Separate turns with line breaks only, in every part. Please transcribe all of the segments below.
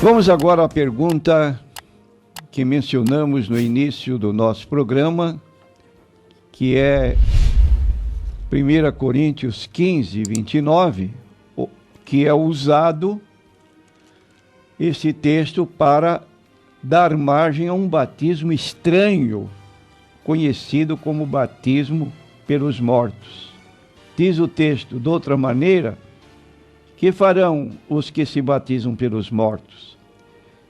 Vamos agora à pergunta que mencionamos no início do nosso programa, que é 1 Coríntios 15, 29, que é usado esse texto para dar margem a um batismo estranho, conhecido como batismo pelos mortos. Diz o texto, de outra maneira, que farão os que se batizam pelos mortos?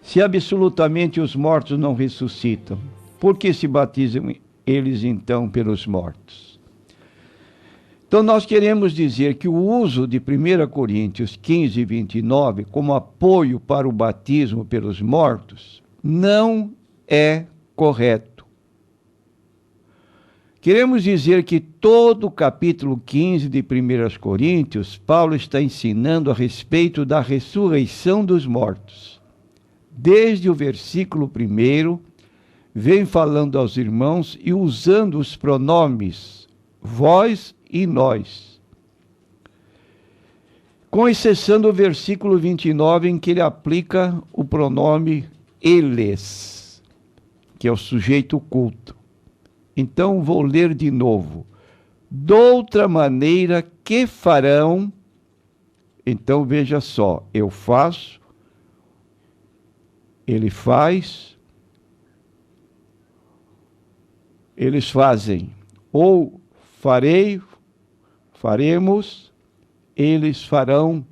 Se absolutamente os mortos não ressuscitam, por que se batizam eles então pelos mortos? Então nós queremos dizer que o uso de 1 Coríntios 15, 29 como apoio para o batismo pelos mortos não é correto. Queremos dizer que todo o capítulo 15 de 1 Coríntios, Paulo está ensinando a respeito da ressurreição dos mortos. Desde o versículo 1, vem falando aos irmãos e usando os pronomes vós e nós. Com exceção do versículo 29, em que ele aplica o pronome eles, que é o sujeito culto. Então, vou ler de novo. Doutra maneira, que farão? Então, veja só, eu faço, ele faz, eles fazem, ou farei, faremos, eles farão.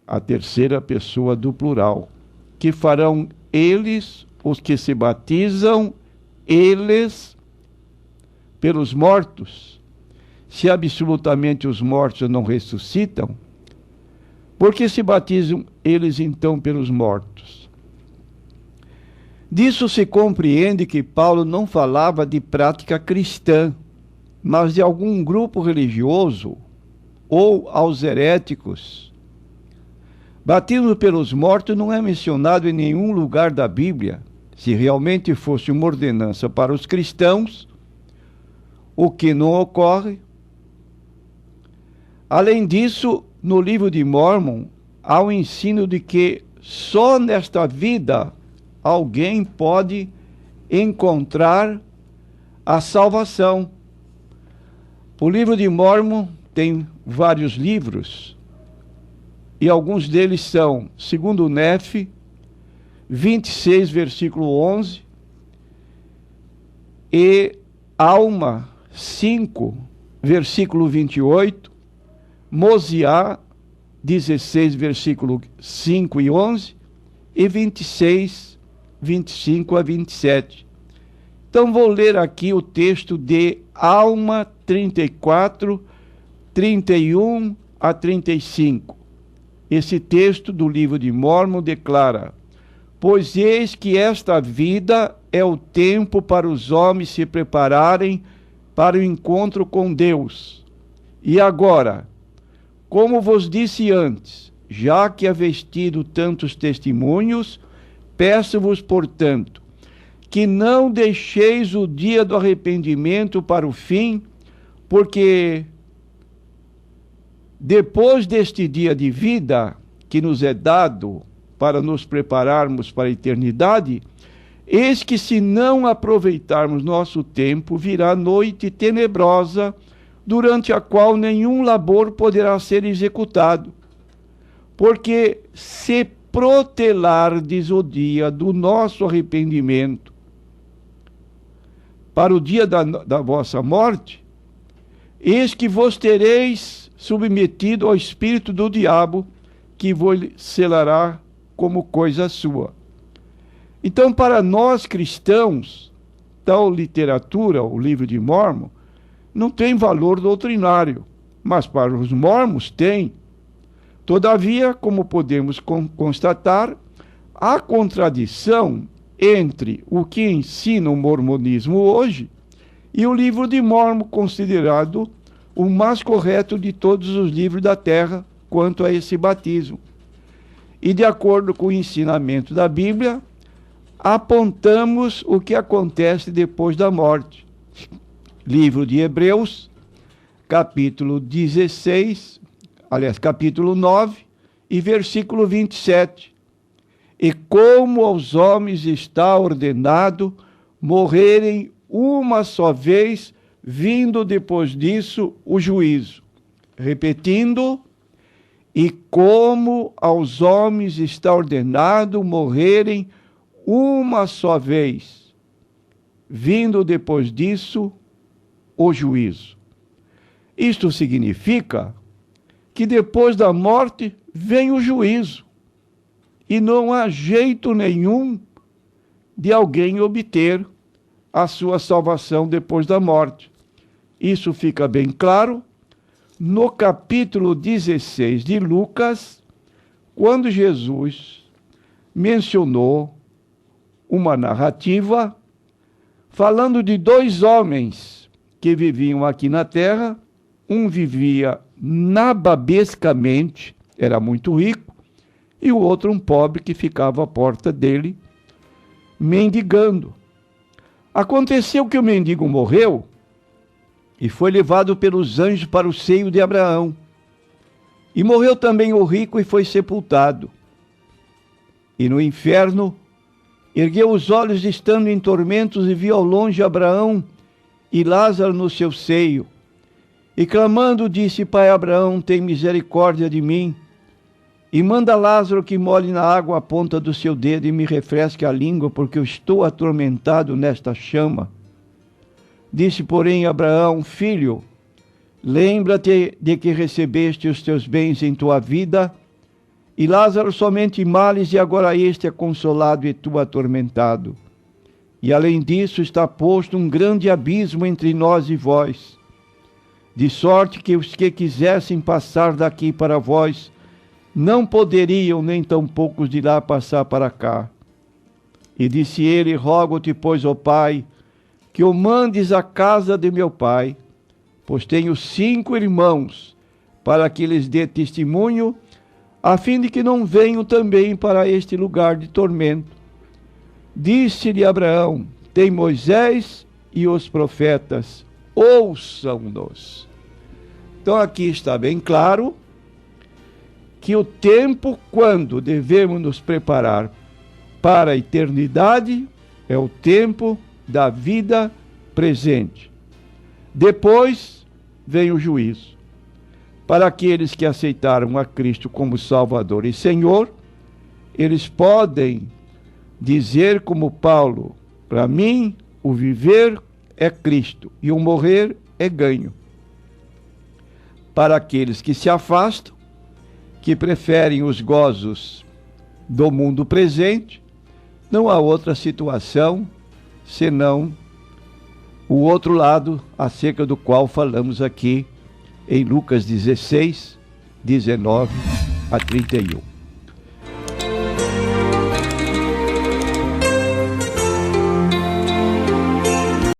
A terceira pessoa do plural. Que farão eles, os que se batizam, eles, pelos mortos. Se absolutamente os mortos não ressuscitam, por que se batizam eles então pelos mortos? Disso se compreende que Paulo não falava de prática cristã, mas de algum grupo religioso ou aos heréticos. Batismo pelos mortos não é mencionado em nenhum lugar da Bíblia. Se realmente fosse uma ordenança para os cristãos, o que não ocorre. Além disso, no livro de Mórmon, há o ensino de que só nesta vida alguém pode encontrar a salvação. O livro de Mórmon tem vários livros, e alguns deles são, segundo o Nefe, 26, versículo 11, e Alma 5, versículo 28, Mosiá 16, versículo 5 e 11, e 26, 25 a 27. Então vou ler aqui o texto de Alma 34, 31 a 35. Esse texto do livro de Mórmon declara: pois eis que esta vida é o tempo para os homens se prepararem para o encontro com Deus. E agora, como vos disse antes, já que havestes tido tantos testemunhos, peço-vos, portanto, que não deixeis o dia do arrependimento para o fim, porque depois deste dia de vida que nos é dado para nos prepararmos para a eternidade, eis que se não aproveitarmos nosso tempo, virá noite tenebrosa, durante a qual nenhum labor poderá ser executado. Porque se protelardes o dia do nosso arrependimento para o dia da vossa morte, eis que vos tereis submetido ao espírito do diabo, que vos selará como coisa sua. Então, para nós cristãos, tal literatura, o livro de Mórmon, não tem valor doutrinário, mas para os mormons tem. Todavia, como podemos constatar, há contradição entre o que ensina o mormonismo hoje e o livro de Mórmon, considerado o mais correto de todos os livros da terra quanto a esse batismo. E de acordo com o ensinamento da Bíblia, apontamos o que acontece depois da morte. Livro de Hebreus, capítulo 16, capítulo 9 e versículo 27. E como aos homens está ordenado morrerem uma só vez, vindo depois disso o juízo. Repetindo, e como aos homens está ordenado morrerem uma só vez, vindo depois disso o juízo. Isto significa que depois da morte vem o juízo, e não há jeito nenhum de alguém obter a sua salvação depois da morte. Isso fica bem claro no capítulo 16 de Lucas, quando Jesus mencionou uma narrativa falando de dois homens que viviam aqui na terra. Um vivia nababescamente, era muito rico, e o outro um pobre que ficava à porta dele, mendigando. Aconteceu que o mendigo morreu e foi levado pelos anjos para o seio de Abraão. E morreu também o rico e foi sepultado. E no inferno, ergueu os olhos estando em tormentos e viu ao longe Abraão e Lázaro no seu seio. E clamando disse: Pai Abraão, tem misericórdia de mim, e manda Lázaro que molhe na água a ponta do seu dedo e me refresque a língua, porque eu estou atormentado nesta chama. Disse, porém, Abraão: Filho, lembra-te de que recebeste os teus bens em tua vida, e Lázaro somente males, e agora este é consolado e tu atormentado. E além disso está posto um grande abismo entre nós e vós, de sorte que os que quisessem passar daqui para vós não poderiam, nem tampouco de lá passar para cá. E disse ele: Rogo-te, pois, ó Pai, que o mandes à casa de meu pai, pois tenho 5 irmãos, para que lhes dê testemunho, a fim de que não venham também para este lugar de tormento. Disse-lhe Abraão: Tem Moisés e os profetas, ouçam-nos. Então aqui está bem claro que o tempo quando devemos nos preparar para a eternidade é o tempo da vida presente. Depois vem o juízo. Para aqueles que aceitaram a Cristo como Salvador e Senhor, eles podem dizer como Paulo: para mim o viver é Cristo e o morrer é ganho. Para aqueles que se afastam, que preferem os gozos do mundo presente, não há outra situação senão o outro lado, acerca do qual falamos aqui em Lucas 16, 19 a 31.